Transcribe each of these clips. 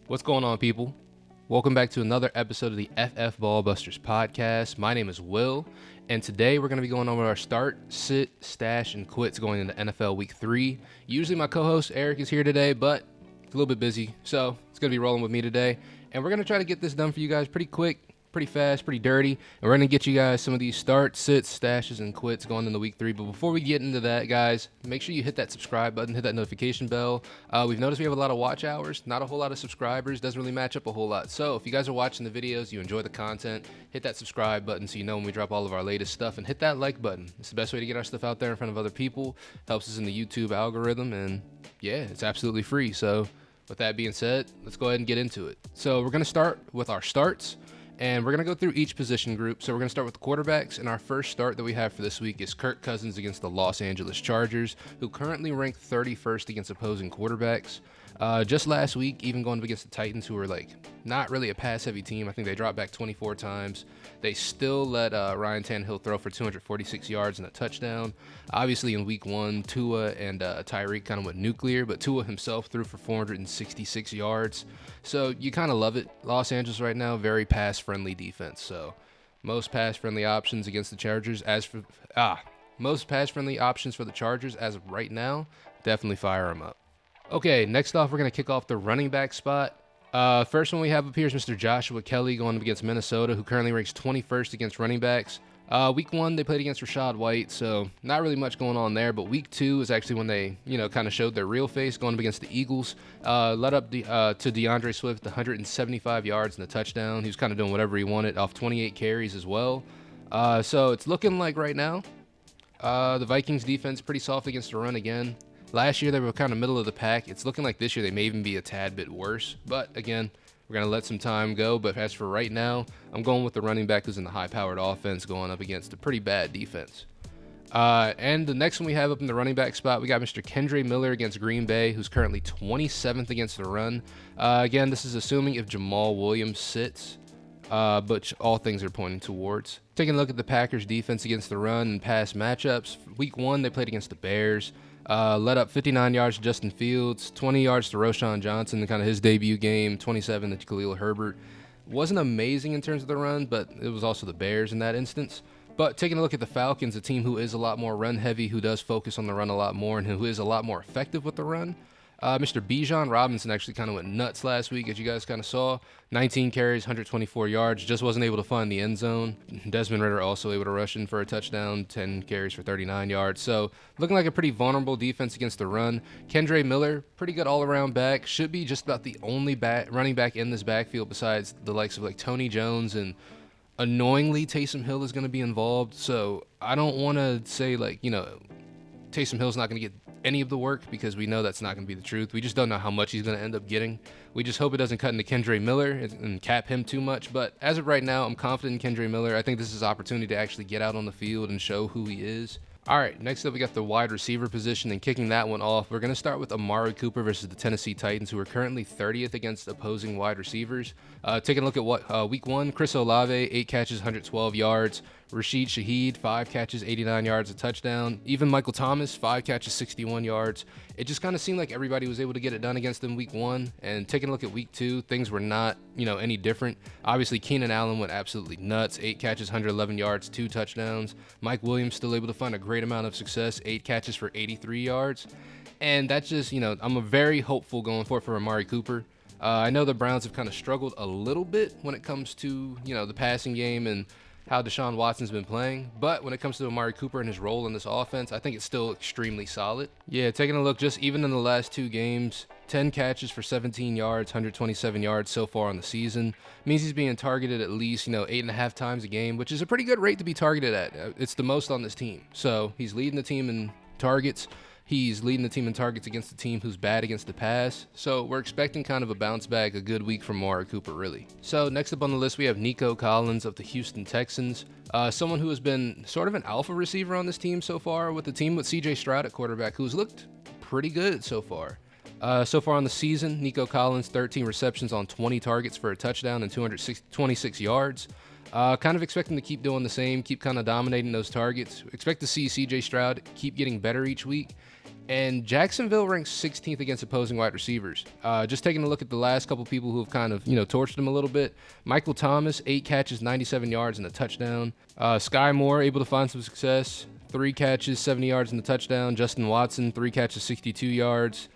What's going on, people? Welcome back to another episode of the FF Ballbusters podcast. My name is Will, and today we're going to be going over our start, sit, stash, and quits going into NFL Week 3. Usually my co-host Eric is here today, but he's a little bit busy, so it's going to be rolling with me today. And we're going to try to get this done for you guys pretty quick, pretty fast, pretty dirty, and we're going to get you guys some of these starts, sits, stashes, and quits going into Week 3. But before we get into that, guys, make sure you hit that subscribe button, hit that notification bell. We've noticed we have a lot of watch hours, not a whole lot of subscribers, doesn't really match up a whole lot. So if you guys are watching the videos, you enjoy the content, hit that subscribe button so you know when we drop all of our latest stuff, and hit that like button. It's the best way to get our stuff out there in front of other people, helps us in the YouTube algorithm, and yeah, it's absolutely free. So with that being said, let's go ahead and get into it. So we're going to start with our starts. And we're going to go through each position group. So we're going to start with the quarterbacks. And our first start that we have for this week is Kirk Cousins against the Los Angeles Chargers, who currently rank 31st against opposing quarterbacks. Just last week, even going up against the Titans, who were like not really a pass-heavy team. I think they dropped back 24 times. They still let Ryan Tannehill throw for 246 yards and a touchdown. Obviously, in Week 1, Tua and Tyreek kind of went nuclear, but Tua himself threw for 466 yards. So you kind of love it. Los Angeles right now, very pass-friendly defense. So most pass-friendly options against the Chargers. Most pass-friendly options for the Chargers as of right now, definitely fire them up. Okay, next off, we're going to kick off the running back spot. First one we have up here is Mr. Joshua Kelley going up against Minnesota, who currently ranks 21st against running backs. Week 1, they played against Rashad White, so not really much going on there. But Week 2 is actually when they, kind of showed their real face, going up against the Eagles. Led up to DeAndre Swift, 175 yards and a touchdown. He was kind of doing whatever he wanted off 28 carries as well. So it's looking like right now, the Vikings defense pretty soft against the run again. Last year, they were kind of middle of the pack. It's looking like this year they may even be a tad bit worse. But again, we're going to let some time go. But as for right now, I'm going with the running back who's in the high-powered offense going up against a pretty bad defense. And the next one we have up in the running back spot, we got Mr. Kendra Miller against Green Bay, who's currently 27th against the run. Again, this is assuming if Jamal Williams sits, but all things are pointing towards. Taking a look at the Packers' defense against the run and pass matchups, Week 1, they played against the Bears. Led up 59 yards to Justin Fields, 20 yards to Roschon Johnson in kind of his debut game, 27 to Khalil Herbert. Wasn't amazing in terms of the run, but it was also the Bears in that instance. But taking a look at the Falcons, a team who is a lot more run-heavy, who does focus on the run a lot more, and who is a lot more effective with the run. Mr. Bijan Robinson actually kind of went nuts last week, as you guys kind of saw. 19 carries, 124 yards, just wasn't able to find the end zone. Desmond Ridder also able to rush in for a touchdown, 10 carries for 39 yards. So looking like a pretty vulnerable defense against the run. Kendra Miller, pretty good all-around back. Should be just about the only running back in this backfield besides the likes of like Tony Jones, and annoyingly Taysom Hill is going to be involved. So I don't want to say Taysom Hill's not going to get any of the work, because we know that's not going to be the truth. We just don't know how much he's going to end up getting. We just hope it doesn't cut into Kendra Miller and cap him too much. But as of right now, I'm confident in Kendra Miller. I think this is an opportunity to actually get out on the field and show who he is. All right, next up we got the wide receiver position, and kicking that one off, we're going to start with Amari Cooper versus the Tennessee Titans, who are currently 30th against opposing wide receivers. Taking a look at Week 1, Chris Olave, 8 catches, 112 yards. Rasheed Shaheed, 5 catches, 89 yards, a touchdown. Even Michael Thomas, 5 catches, 61 yards. It just kind of seemed like everybody was able to get it done against them Week 1. And taking a look at Week 2, things were not, any different. Obviously, Keenan Allen went absolutely nuts. 8 catches, 111 yards, 2 touchdowns. Mike Williams still able to find a great amount of success, 8 catches for 83 yards. And that's just, I'm a very hopeful going forward for Amari Cooper. I know the Browns have kind of struggled a little bit when it comes to, the passing game and how Deshaun Watson's been playing, but when it comes to Amari Cooper and his role in this offense, I think it's still extremely solid. Yeah, taking a look, just even in the last 2 games, 10 catches for 17 yards, 127 yards so far on the season. Means he's being targeted at least, 8.5 times a game, which is a pretty good rate to be targeted at. It's the most on this team. So he's leading the team in targets. He's leading the team in targets against a team who's bad against the pass. So we're expecting kind of a bounce back, a good week from Amari Cooper, really. So next up on the list, we have Nico Collins of the Houston Texans. Someone who has been sort of an alpha receiver on this team so far, with the team with CJ Stroud at quarterback, who's looked pretty good so far. So far on the season, Nico Collins, 13 receptions on 20 targets for a touchdown and 226 yards. Kind of expecting to keep doing the same, keep kind of dominating those targets. Expect to see CJ Stroud keep getting better each week. And Jacksonville ranks 16th against opposing wide receivers. Just taking a look at the last couple people who have kind of, torched him a little bit. Michael Thomas, 8 catches, 97 yards, and a touchdown. Sky Moore, able to find some success. 3 catches, 70 yards, and a touchdown. Justin Watson, 3 catches, 62 yards.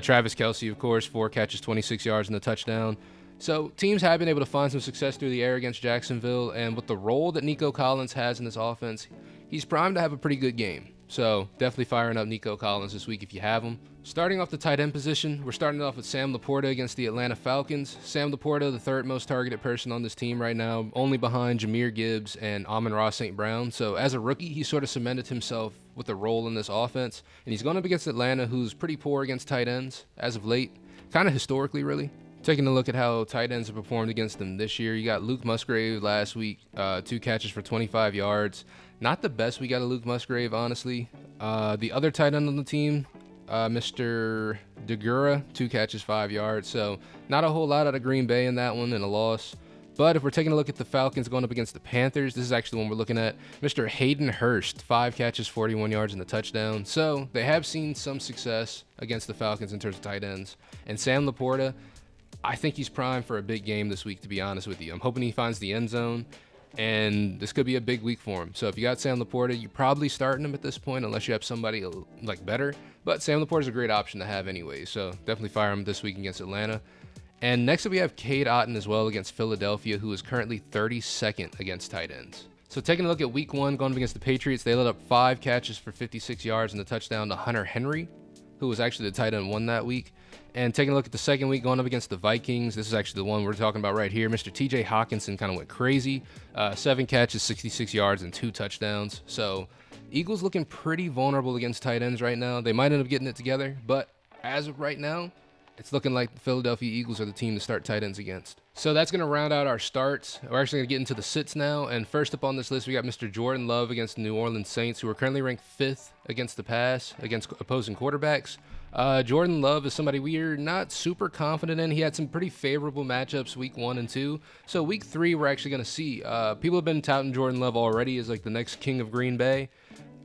Travis Kelce, of course, 4 catches, 26 yards, and a touchdown. So teams have been able to find some success through the air against Jacksonville. And with the role that Nico Collins has in this offense, he's primed to have a pretty good game. So definitely firing up Nico Collins this week if you have him. Starting off the tight end position, we're starting off with Sam LaPorte against the Atlanta Falcons. Sam LaPorte, the third most targeted person on this team right now, only behind Jahmyr Gibbs and Amon-Ra St. Brown. So as a rookie, he sort of cemented himself with a role in this offense. And he's going up against Atlanta, who's pretty poor against tight ends as of late, kind of historically, really. Taking a look at how tight ends have performed against them this year, you got Luke Musgrave last week, 2 catches for 25 yards. Not the best we got of Luke Musgrave, honestly. The other tight end on the team, Mr. DeGura, 2 catches, 5 yards. So not a whole lot out of Green Bay in that one and a loss. But if we're taking a look at the Falcons going up against the Panthers, this is actually the one we're looking at. Mr. Hayden Hurst, 5 catches, 41 yards, and a touchdown. So they have seen some success against the Falcons in terms of tight ends. And Sam LaPorta, I think he's primed for a big game this week, to be honest with you. I'm hoping he finds the end zone. And this could be a big week for him. So if you got Sam LaPorta, you're probably starting him at this point unless you have somebody like better. But Sam LaPorta is a great option to have anyway. So definitely fire him this week against Atlanta. And next up we have Cade Otton as well against Philadelphia, who is currently 32nd against tight ends. So taking a look at week 1 going up against the Patriots, they let up 5 catches for 56 yards and a touchdown to Hunter Henry, who was actually the tight end 1 that week. And taking a look at the second week going up against the Vikings, this is actually the one we're talking about right here. Mr. TJ Hawkinson kind of went crazy. 7 catches, 66 yards, and 2 touchdowns. So Eagles looking pretty vulnerable against tight ends right now. They might end up getting it together, but as of right now, it's looking like the Philadelphia Eagles are the team to start tight ends against. So that's going to round out our starts. We're actually going to get into the sits now. And first up on this list, we got Mr. Jordan Love against the New Orleans Saints, who are currently ranked 5th against the pass, against opposing quarterbacks. Jordan Love is somebody we're not super confident in. He had some pretty favorable matchups week 1 and 2. So week 3, we're actually going to see. People have been touting Jordan Love already as like the next king of Green Bay.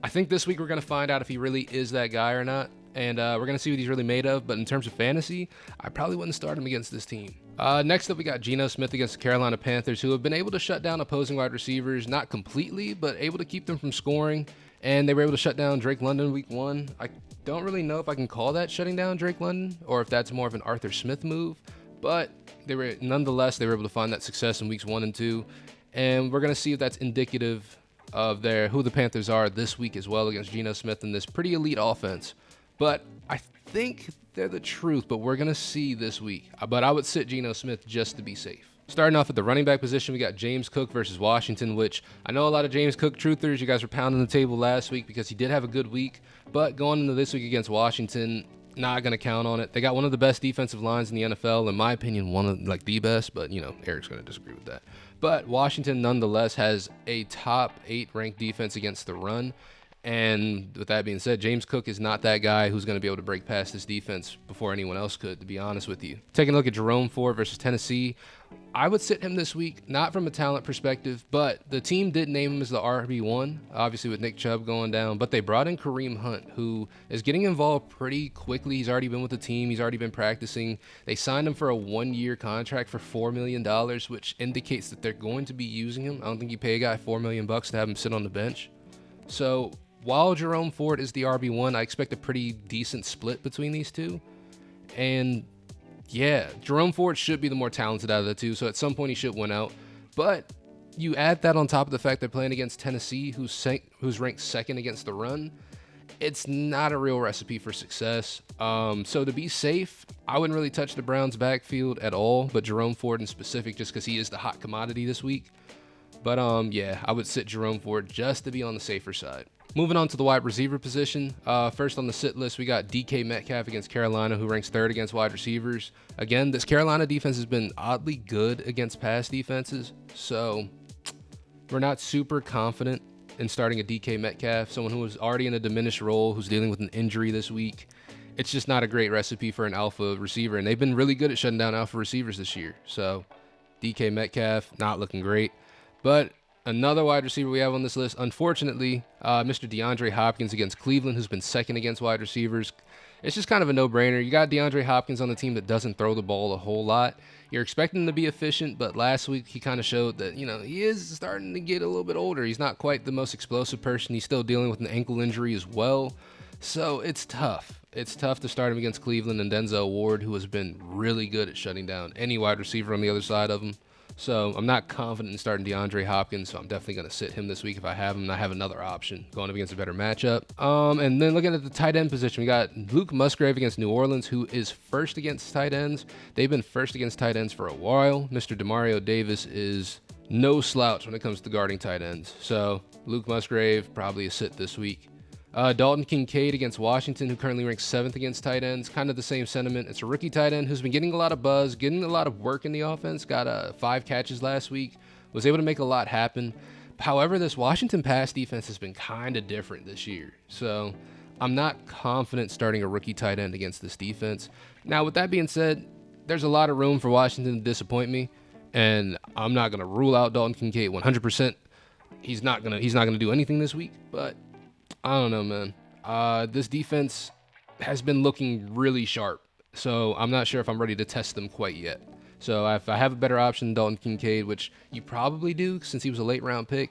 I think this week we're going to find out if he really is that guy or not. And we're going to see what he's really made of. But in terms of fantasy, I probably wouldn't start him against this team. Next up, we got Geno Smith against the Carolina Panthers, who have been able to shut down opposing wide receivers, not completely, but able to keep them from scoring. And they were able to shut down Drake London week 1. I don't really know if I can call that shutting down Drake London or if that's more of an Arthur Smith move. But nonetheless, they were able to find that success in weeks 1 and 2. And we're going to see if that's indicative of who the Panthers are this week as well against Geno Smith in this pretty elite offense. But I think they're the truth, but we're going to see this week. But I would sit Geno Smith just to be safe. Starting off at the running back position, we got James Cook versus Washington, which I know a lot of James Cook truthers. You guys were pounding the table last week because he did have a good week. But going into this week against Washington, not going to count on it. They got one of the best defensive lines in the NFL. In my opinion, one of the best, but Eric's going to disagree with that. But Washington nonetheless has a top 8 ranked defense against the run. And with that being said, James Cook is not that guy who's going to be able to break past this defense before anyone else could, to be honest with you. Taking a look at Jerome Ford versus Tennessee, I would sit him this week, not from a talent perspective, but the team did name him as the RB1, obviously with Nick Chubb going down, but they brought in Kareem Hunt, who is getting involved pretty quickly. He's already been with the team. He's already been practicing. They signed him for a 1-year contract for $4 million, which indicates that they're going to be using him. I don't think you pay a guy $4 million to have him sit on the bench. So while Jerome Ford is the RB1, I expect a pretty decent split between these two. And yeah, Jerome Ford should be the more talented out of the two, so at some point he should win out. But you add that on top of the fact they're playing against Tennessee, who's ranked 2nd against the run. It's not a real recipe for success. So to be safe, I wouldn't really touch the Browns' backfield at all, but Jerome Ford in specific, just because he is the hot commodity this week. But yeah, I would sit Jerome Ford just to be on the safer side. Moving on to the wide receiver position. First on the sit list, we got DK Metcalf against Carolina, who ranks 3rd against wide receivers. Again, this Carolina defense has been oddly good against pass defenses, so we're not super confident in starting a DK Metcalf, someone who is already in a diminished role, who's dealing with an injury this week. It's just not a great recipe for an alpha receiver, and they've been really good at shutting down alpha receivers this year. So DK Metcalf, not looking great. But Another wide receiver we have on this list, unfortunately, Mr. DeAndre Hopkins against Cleveland, who's been second against wide receivers. It's just kind of a no-brainer. You got DeAndre Hopkins on the team that doesn't throw the ball a whole lot. You're expecting him to be efficient, but last week he kind of showed that, he is starting to get a little bit older. He's not quite the most explosive person. He's still dealing with an ankle injury as well. So it's tough. It's tough to start him against Cleveland and Denzel Ward, who has been really good at shutting down any wide receiver on the other side of him. So I'm not confident in starting DeAndre Hopkins, so I'm definitely going to sit him this week if I have him, and I have another option going up against a better matchup. And then looking at the tight end position, we got Luke Musgrave against New Orleans, who is first against tight ends. They've been first against tight ends for a while. Mr. Demario Davis is no slouch when it comes to guarding tight ends. So Luke Musgrave, probably a sit this week. Dalton Kincaid against Washington, who currently ranks 7th against tight ends. Kind of the same sentiment. It's a rookie tight end who's been getting a lot of buzz, getting a lot of work in the offense. Got 5 catches last week. Was able to make a lot happen. However, this Washington pass defense has been kind of different this year. So I'm not confident starting a rookie tight end against this defense. Now, with that being said, there's a lot of room for Washington to disappoint me. And I'm not going to rule out Dalton Kincaid 100%. He's not gonna do anything this week, but I don't know, man. This defense has been looking really sharp, so I'm not sure if I'm ready to test them quite yet. So if I have a better option than Dalton Kincaid, which you probably do since he was a late-round pick,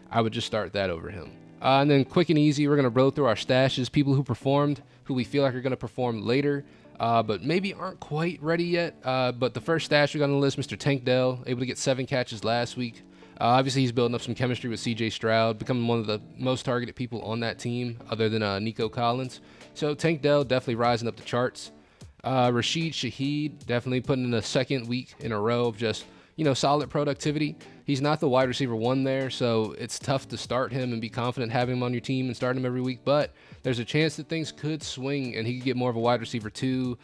I would just start that over him. And then quick and easy, we're going to roll through our stashes, people who performed, who we feel like are going to perform later, but maybe aren't quite ready yet. But the first stash we got on the list, Mr. Tank Dell, able to get 7 catches last week. Obviously, he's building up some chemistry with C.J. Stroud, becoming one of the most targeted people on that team, other than Nico Collins. So Tank Dell definitely rising up the charts. Rasheed Shaheed definitely putting in a second week in a row of just, solid productivity. He's not the wide receiver 1 there, so it's tough to start him and be confident having him on your team and starting him every week. But there's a chance that things could swing and he could get more of a wide receiver 2.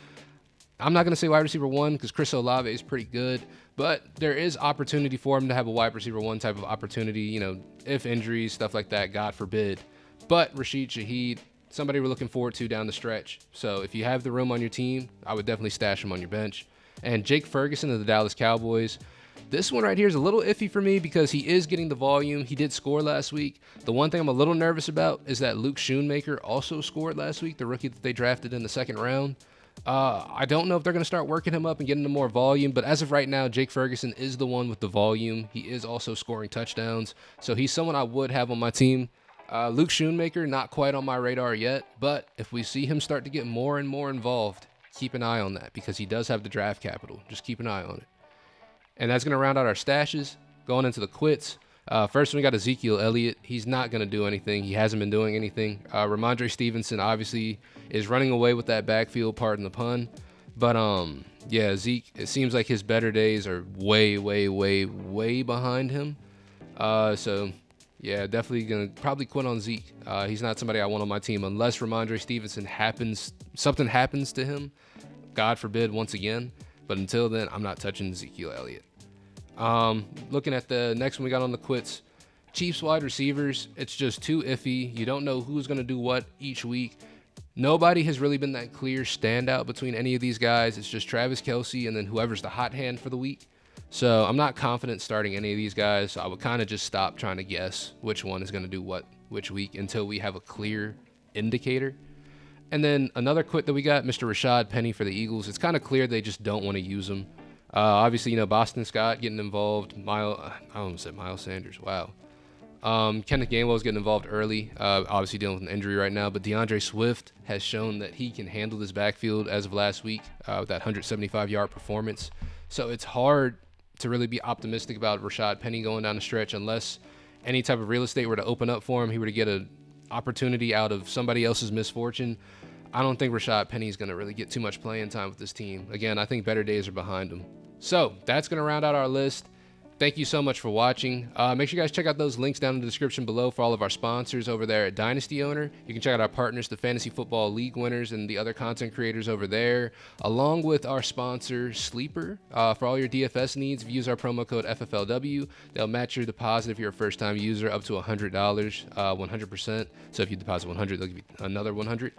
I'm not going to say wide receiver 1 because Chris Olave is pretty good, but there is opportunity for him to have a wide receiver 1 type of opportunity, if injuries, stuff like that, God forbid. But Rasheed Shaheed, somebody we're looking forward to down the stretch. So if you have the room on your team, I would definitely stash him on your bench. And Jake Ferguson of the Dallas Cowboys. This one right here is a little iffy for me because he is getting the volume. He did score last week. The one thing I'm a little nervous about is that Luke Schoonmaker also scored last week, the rookie that they drafted in the 2nd round. I don't know if they're going to start working him up and getting him more volume, but as of right now, Jake Ferguson is the one with the volume. He is also scoring touchdowns, so he's someone I would have on my team. Luke Schoonmaker, not quite on my radar yet, but if we see him start to get more and more involved, keep an eye on that because he does have the draft capital. Just keep an eye on it. And that's going to round out our stashes. Going into the quits. First, we got Ezekiel Elliott. He's not going to do anything. He hasn't been doing anything. Ramondre Stevenson obviously is running away with that backfield, pardon the pun. But, Zeke, it seems like his better days are way, way, way, way behind him. Definitely going to probably quit on Zeke. He's not somebody I want on my team unless Ramondre Stevenson something happens to him. God forbid once again. But until then, I'm not touching Ezekiel Elliott. Looking at the next one we got on the quits, Chiefs wide receivers, it's just too iffy. You don't know who's going to do what each week. Nobody has really been that clear standout between any of these guys. It's just Travis Kelce and then whoever's the hot hand for the week. So I'm not confident starting any of these guys. So I would kind of just stop trying to guess which one is going to do what which week until we have a clear indicator. And then another quit that we got, Mr. Rashad Penny for the Eagles. It's kind of clear they just don't want to use him. Obviously, Boston Scott getting involved. I almost said Miles Sanders. Wow. Kenneth Gainwell's getting involved early. Obviously dealing with an injury right now. But DeAndre Swift has shown that he can handle this backfield as of last week with that 175-yard performance. So it's hard to really be optimistic about Rashad Penny going down the stretch unless any type of real estate were to open up for him. He were to get an opportunity out of somebody else's misfortune. I don't think Rashad Penny is going to really get too much playing time with this team. Again, I think better days are behind him. So that's going to round out our list. Thank you so much for watching. Make sure you guys check out those links down in the description below for all of our sponsors over there at Dynasty Owner. You can check out our partners, the Fantasy Football League winners and the other content creators over there, along with our sponsor, Sleeper. For all your DFS needs, if you use our promo code FFLW, they'll match your deposit if you're a first-time user up to $100, 100%. So if you deposit 100, they'll give you another 100,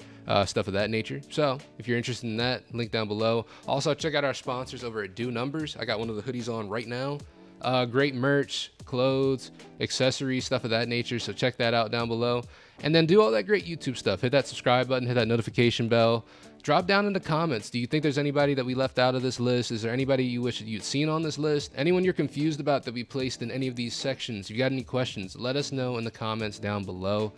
stuff of that nature. So if you're interested in that, link down below. Also, check out our sponsors over at Do Numbers. I got one of the hoodies on right now. Great merch, clothes, accessories, stuff of that nature. So check that out down below. And then do all that great YouTube stuff. Hit that subscribe button, hit that notification bell. Drop down in the comments. Do you think there's anybody that we left out of this list? Is there anybody you wish you'd seen on this list? Anyone you're confused about that we placed in any of these sections? If you got any questions, let us know in the comments down below.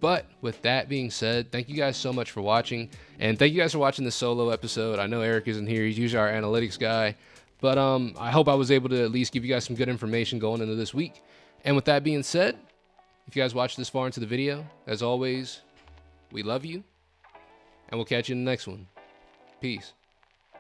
But with that being said, thank you guys so much for watching. And thank you guys for watching this solo episode. I know Eric isn't here. He's usually our analytics guy. But I hope I was able to at least give you guys some good information going into this week. And with that being said, if you guys watched this far into the video, as always, we love you. And we'll catch you in the next one. Peace.